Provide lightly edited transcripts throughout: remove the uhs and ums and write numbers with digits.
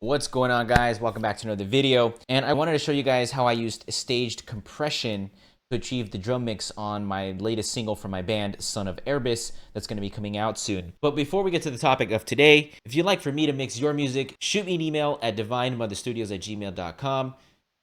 What's going on, guys? Welcome back to another video. And I wanted to show you guys how I used staged compression to achieve the drum mix on my latest single from my band, Son of Airbus, that's going to be coming out soon. But before we get to the topic of today, if you'd like for me to mix your music, shoot me an email at divinemotherstudios@gmail.com.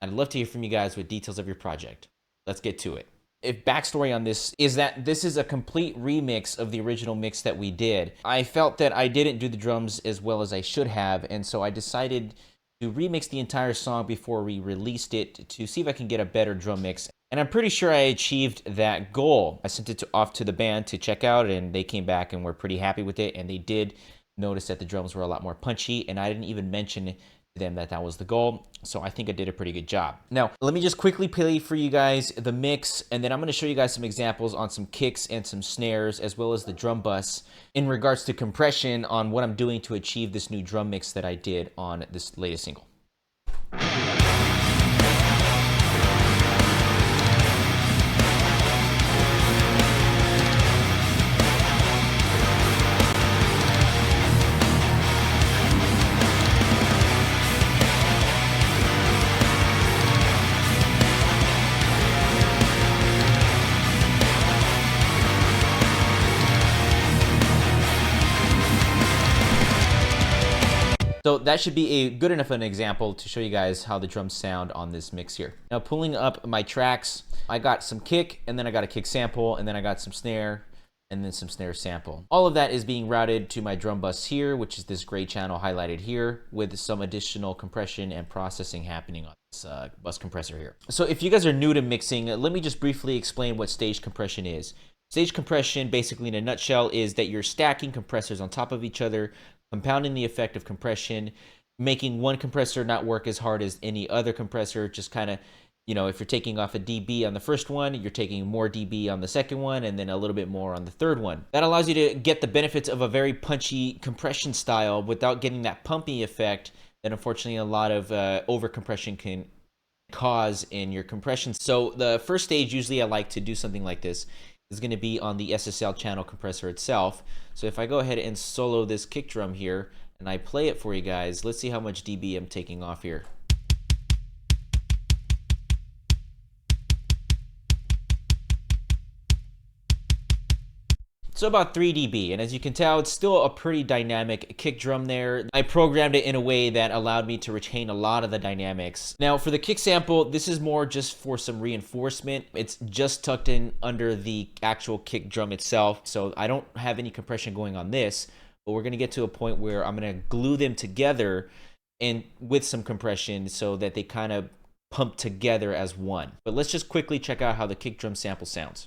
I'd love to hear from you guys with details of your project. Let's get to it. If backstory on this is that this is a complete remix of the original mix that we did. I felt that I didn't do the drums as well as I should have, and so I decided to remix the entire song before we released it to see if I can get a better drum mix. And I'm pretty sure I achieved that goal. I sent it off to the band to check out, and they came back and were pretty happy with it, and they did notice that the drums were a lot more punchy, and I didn't even mention to them that that was the goal. So I think I did a pretty good job. Now, let me just quickly play for you guys the mix, and then I'm going to show you guys some examples on some kicks and some snares, as well as the drum bus in regards to compression on what I'm doing to achieve this new drum mix that I did on this latest single. So that should be a good enough an example to show you guys how the drums sound on this mix here. Now, pulling up my tracks, I got some kick, and then I got a kick sample, and then I got some snare, and then some snare sample. All of that is being routed to my drum bus here, which is this gray channel highlighted here, with some additional compression and processing happening on this bus compressor here. So if you guys are new to mixing, let me just briefly explain what stage compression is. Stage compression, basically in a nutshell, is that you're stacking compressors on top of each other, compounding the effect of compression, making one compressor not work as hard as any other compressor. Just kind of, you know, if you're taking off a dB on the first one, you're taking more dB on the second one, and then a little bit more on the third one. That allows you to get the benefits of a very punchy compression style without getting that pumpy effect that unfortunately a lot of over compression can cause in your compression. So the first stage, usually I like to do something like this, is going to be on the SSL channel compressor itself. So if I go ahead and solo this kick drum here and I play it for you guys, let's see how much dB I'm taking off here. So about 3 dB, and as you can tell, it's still a pretty dynamic kick drum there. I programmed it in a way that allowed me to retain a lot of the dynamics. Now for the kick sample, this is more just for some reinforcement. It's just tucked in under the actual kick drum itself, so I don't have any compression going on this, but we're gonna get to a point where I'm gonna glue them together and with some compression so that they kind of pump together as one. But let's just quickly check out how the kick drum sample sounds.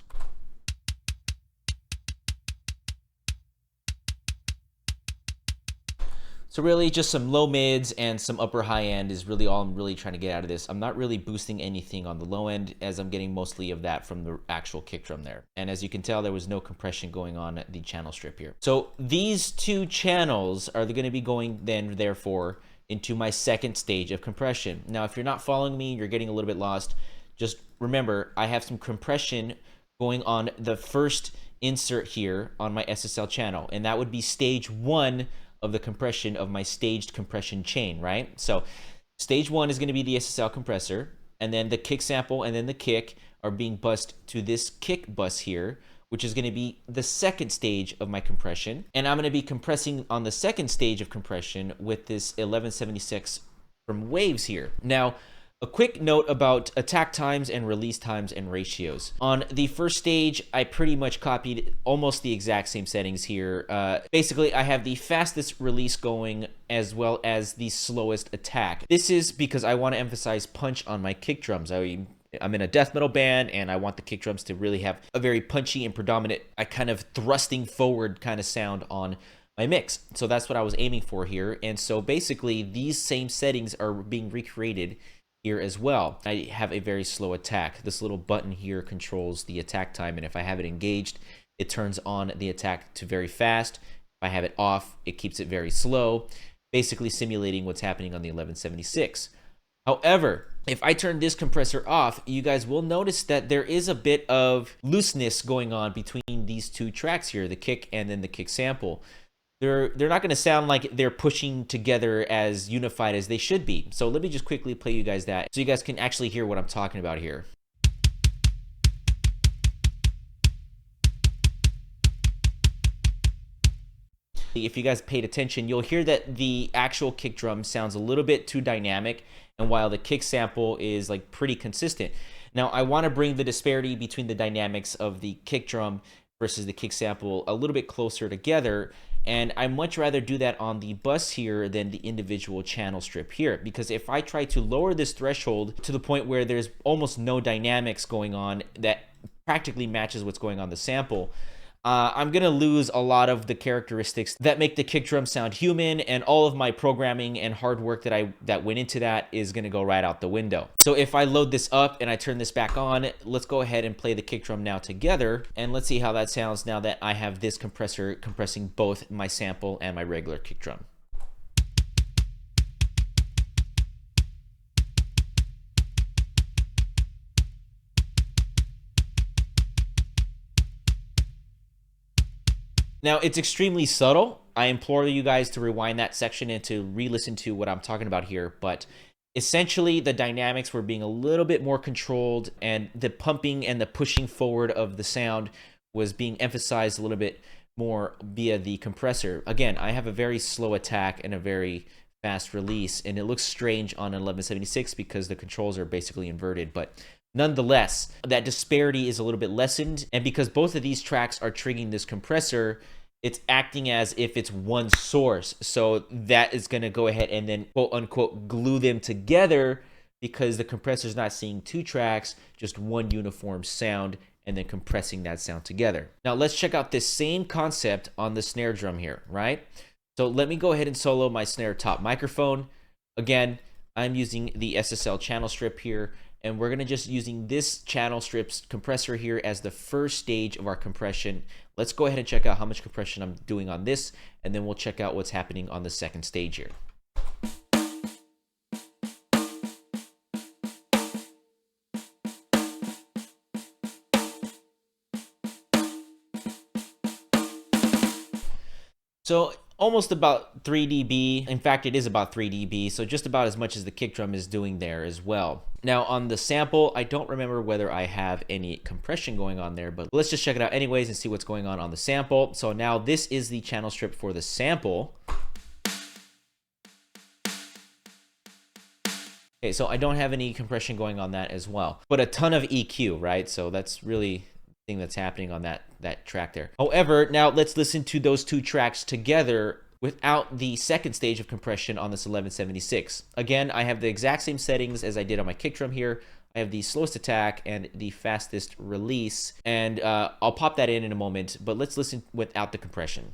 So really just some low mids and some upper high end is really all I'm really trying to get out of this. I'm not really boosting anything on the low end, as I'm getting mostly of that from the actual kick drum there. And as you can tell, there was no compression going on at the channel strip here. So these two channels are going to be going then therefore into my second stage of compression. Now if you're not following me, you're getting a little bit lost, just remember I have some compression going on the first insert here on my SSL channel, and that would be stage 1 of the compression of my staged compression chain, right? So stage 1 is going to be the SSL compressor, and then the kick sample and then the kick are being bused to this kick bus here, which is going to be the second stage of my compression. And I'm going to be compressing on the second stage of compression with this 1176 from Waves here. Now, a quick note about attack times and release times and ratios. On the first stage, I pretty much copied almost the exact same settings here. Basically, I have the fastest release going as well as the slowest attack. This is because I want to emphasize punch on my kick drums. I'm in a death metal band, and I want the kick drums to really have a very punchy and predominant, kind of thrusting forward kind of sound on my mix. So that's what I was aiming for here. And so basically, these same settings are being recreated here as well. I have a very slow attack. This little button here controls the attack time, and if I have it engaged, it turns on the attack to very fast. If I have it off, it keeps it very slow, basically simulating what's happening on the 1176. However, if I turn this compressor off, you guys will notice that there is a bit of looseness going on between these two tracks here, the kick and then the kick sample. they're not going to sound like they're pushing together as unified as they should be. So let me just quickly play you guys that so you guys can actually hear what I'm talking about here. If you guys paid attention, you'll hear that the actual kick drum sounds a little bit too dynamic, and while the kick sample is like pretty consistent. Now, I want to bring the disparity between the dynamics of the kick drum versus the kick sample a little bit closer together, and I much rather do that on the bus here than the individual channel strip here, because if I try to lower this threshold to the point where there's almost no dynamics going on that practically matches what's going on the sample, I'm gonna lose a lot of the characteristics that make the kick drum sound human, and all of my programming and hard work that went into that is gonna go right out the window. So if I load this up and I turn this back on, let's go ahead and play the kick drum now together, and let's see how that sounds now that I have this compressor compressing both my sample and my regular kick drum. Now, it's extremely subtle. I implore you guys to rewind that section and to re-listen to what I'm talking about here. But essentially, the dynamics were being a little bit more controlled, and the pumping and the pushing forward of the sound was being emphasized a little bit more via the compressor. Again, I have a very slow attack and a very fast release, and it looks strange on an 1176 because the controls are basically inverted. But nonetheless, that disparity is a little bit lessened, and because both of these tracks are triggering this compressor, it's acting as if it's one source. So that is going to go ahead and then quote unquote glue them together, because the compressor is not seeing two tracks, just one uniform sound, and then compressing that sound together. Now let's check out this same concept on the snare drum here, right? So let me go ahead and solo my snare top microphone. Again, I'm using the SSL channel strip here, and we're gonna just using this channel strips compressor here as the first stage of our compression. Let's go ahead and check out how much compression I'm doing on this, and then we'll check out what's happening on the second stage here. So almost about 3 dB. In fact, it is about 3 dB, so just about as much as the kick drum is doing there as well. Now on the sample, I don't remember whether I have any compression going on there, but let's just check it out anyways and see what's going on the sample. So now this is the channel strip for the sample. Okay, so I don't have any compression going on that as well, but a ton of EQ, right? So that's really thing that's happening on that track there. However, now let's listen to those two tracks together without the second stage of compression on this 1176. Again, I have the exact same settings as I did on my kick drum here. I have the slowest attack and the fastest release, and I'll pop that in a moment, but let's listen without the compression.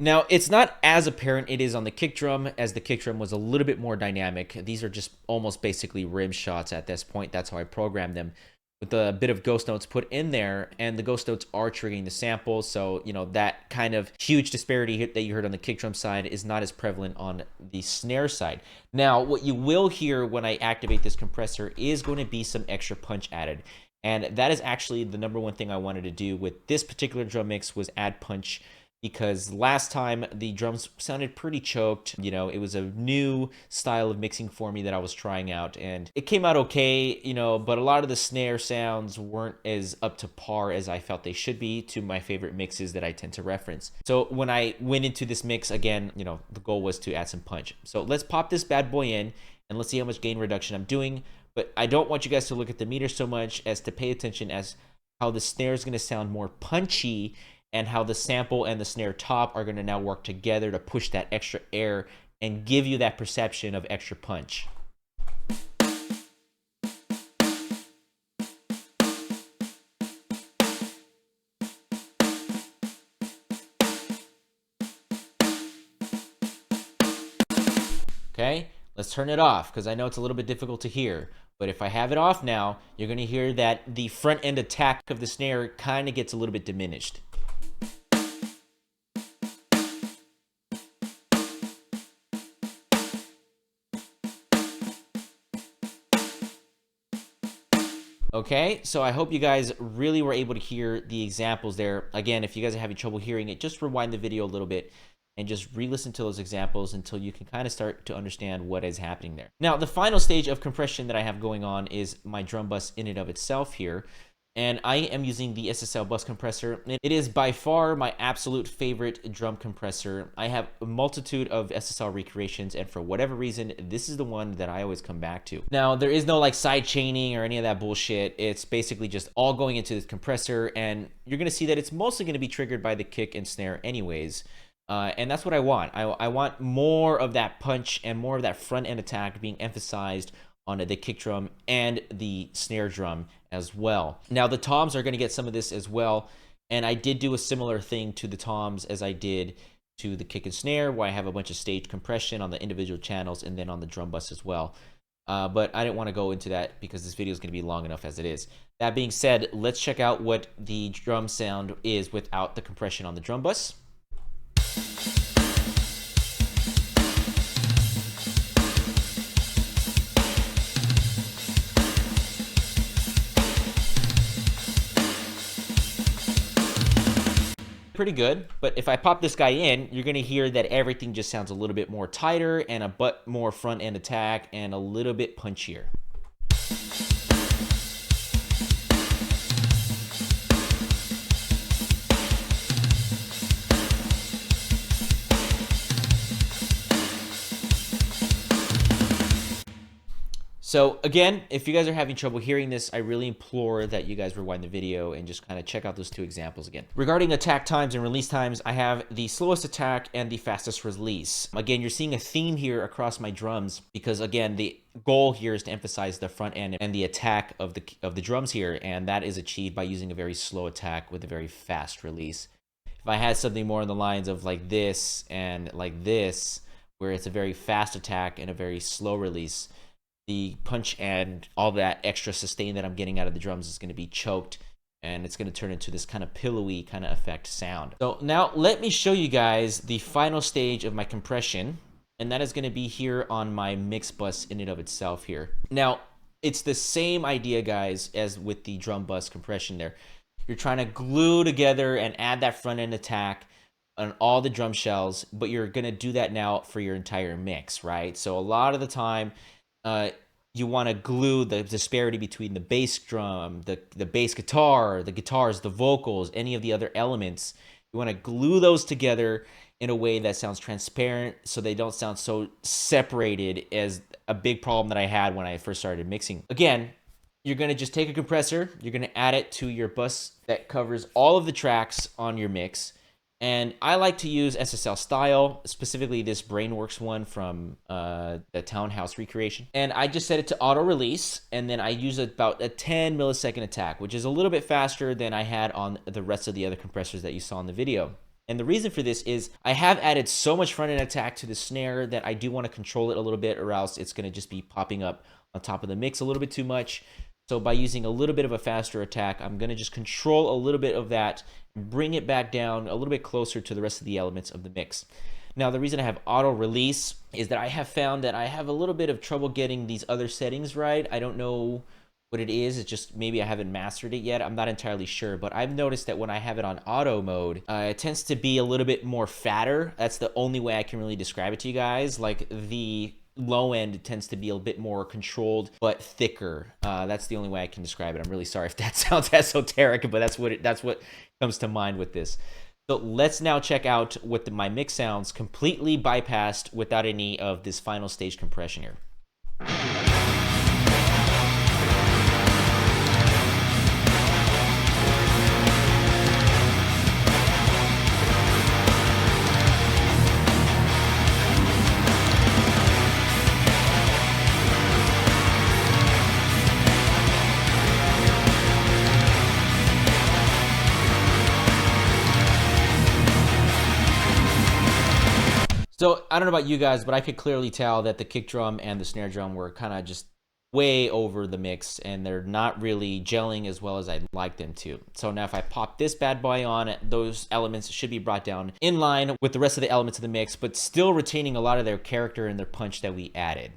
Now, it's not as apparent it is on the kick drum, as the kick drum was a little bit more dynamic. These are just almost basically rim shots at this point. That's how I programmed them, with a bit of ghost notes put in there, and the ghost notes are triggering the sample. So, you know, that kind of huge disparity that you heard on the kick drum side is not as prevalent on the snare side. Now, what you will hear when I activate this compressor is going to be some extra punch added. And that is actually the number one thing I wanted to do with this particular drum mix, was add punch, because last time the drums sounded pretty choked. You know, it was a new style of mixing for me that I was trying out, and it came out okay, you know, but a lot of the snare sounds weren't as up to par as I felt they should be to my favorite mixes that I tend to reference. So when I went into this mix again, you know, the goal was to add some punch. So let's pop this bad boy in and let's see how much gain reduction I'm doing. But I don't want you guys to look at the meter so much as to pay attention as how the snare is going to sound more punchy, and how the sample and the snare top are going to now work together to push that extra air and give you that perception of extra punch. Okay, let's turn it off, because I know it's a little bit difficult to hear. But if I have it off now, you're going to hear that the front end attack of the snare kind of gets a little bit diminished. Okay, so I hope you guys really were able to hear the examples there. Again, if you guys are having trouble hearing it, just rewind the video a little bit and just re-listen to those examples until you can kind of start to understand what is happening there. Now, the final stage of compression that I have going on is my drum bus in and of itself here. And I am using the SSL bus compressor. It is by far my absolute favorite drum compressor. I have a multitude of SSL recreations, and for whatever reason, this is the one that I always come back to. Now, there is no like side chaining or any of that bullshit. It's basically just all going into this compressor, and you're gonna see that it's mostly gonna be triggered by the kick and snare anyways. And that's what I want. I want more of that punch and more of that front end attack being emphasized on the kick drum and the snare drum as well. Now the toms are going to get some of this as well, and I did do a similar thing to the toms as I did to the kick and snare, where I have a bunch of stage compression on the individual channels and then on the drum bus as well. But I didn't want to go into that because this video is going to be long enough as it is. That being said, let's check out what the drum sound is without the compression on the drum bus. Pretty good, but if I pop this guy in, you're gonna hear that everything just sounds a little bit more tighter and a bit more front end attack and a little bit punchier. So again, if you guys are having trouble hearing this, I really implore that you guys rewind the video and just kind of check out those two examples again. Regarding attack times and release times, I have the slowest attack and the fastest release. Again, you're seeing a theme here across my drums because again, the goal here is to emphasize the front end and the attack of the drums here, and that is achieved by using a very slow attack with a very fast release. If I had something more on the lines of like this and like this, where it's a very fast attack and a very slow release, the punch and all that extra sustain that I'm getting out of the drums is going to be choked, and it's going to turn into this kind of pillowy kind of effect sound. So now let me show you guys the final stage of my compression, and that is going to be here on my mix bus in and of itself here. Now, it's the same idea, guys, as with the drum bus compression there. You're trying to glue together and add that front end attack on all the drum shells, but you're going to do that now for your entire mix, right? So a lot of the time, you want to glue the disparity between the bass drum, the bass guitar, the guitars, the vocals, any of the other elements. You want to glue those together in a way that sounds transparent so they don't sound so separated as a big problem that I had when I first started mixing. Again, you're going to just take a compressor, you're going to add it to your bus that covers all of the tracks on your mix. And I like to use SSL style, specifically this Brainworks one from the Townhouse recreation. And I just set it to auto release, and then I use about a 10 millisecond attack, which is a little bit faster than I had on the rest of the other compressors that you saw in the video. And the reason for this is I have added so much front end attack to the snare that I do want to control it a little bit, or else it's going to just be popping up on top of the mix a little bit too much. So by using a little bit of a faster attack, I'm going to just control a little bit of that, bring it back down a little bit closer to the rest of the elements of the mix. Now, the reason I have auto release is that I have found that I have a little bit of trouble getting these other settings right. I don't know what it is. It's just maybe I haven't mastered it yet. I'm not entirely sure, but I've noticed that when I have it on auto mode, it tends to be a little bit more fatter. That's the only way I can really describe it to you guys. Like the low end tends to be a bit more controlled but thicker. That's the only way I can describe it. I'm really sorry if that sounds esoteric, but that's what comes to mind with this. So let's now check out what my mix sounds completely bypassed without any of this final stage compression here. So I don't know about you guys, but I could clearly tell that the kick drum and the snare drum were kind of just way over the mix, and they're not really gelling as well as I'd like them to. So now if I pop this bad boy on, those elements should be brought down in line with the rest of the elements of the mix, but still retaining a lot of their character and their punch that we added.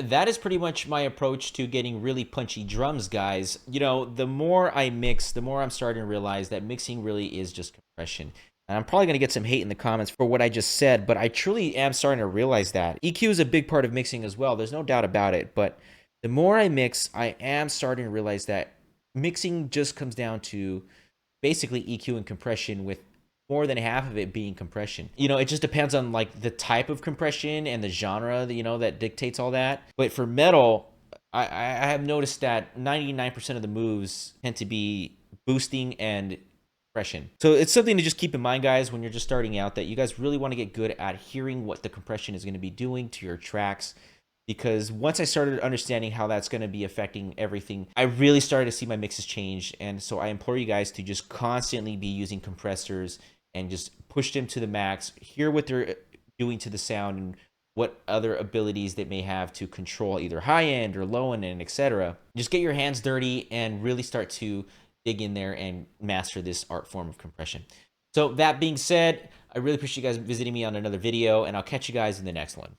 that is pretty much my approach to getting really punchy drums, guys. You know, the more I mix, the more I'm starting to realize that mixing really is just compression. And I'm probably going to get some hate in the comments for what I just said, but I truly am starting to realize that. EQ is a big part of mixing as well. There's no doubt about it. But the more I mix, I am starting to realize that mixing just comes down to basically EQ and compression, with more than half of it being compression. You know, it just depends on like the type of compression and the genre, you know, that dictates all that. But for metal, I have noticed that 99% of the moves tend to be boosting and compression. So it's something to just keep in mind, guys, when you're just starting out, that you guys really want to get good at hearing what the compression is going to be doing to your tracks. Because once I started understanding how that's going to be affecting everything, I really started to see my mixes change. And so I implore you guys to just constantly be using compressors and just push them to the max, hear what they're doing to the sound and what other abilities they may have to control either high end or low end, and etc. Just get your hands dirty and really start to dig in there and master this art form of compression. So that being said, I really appreciate you guys visiting me on another video, and I'll catch you guys in the next one.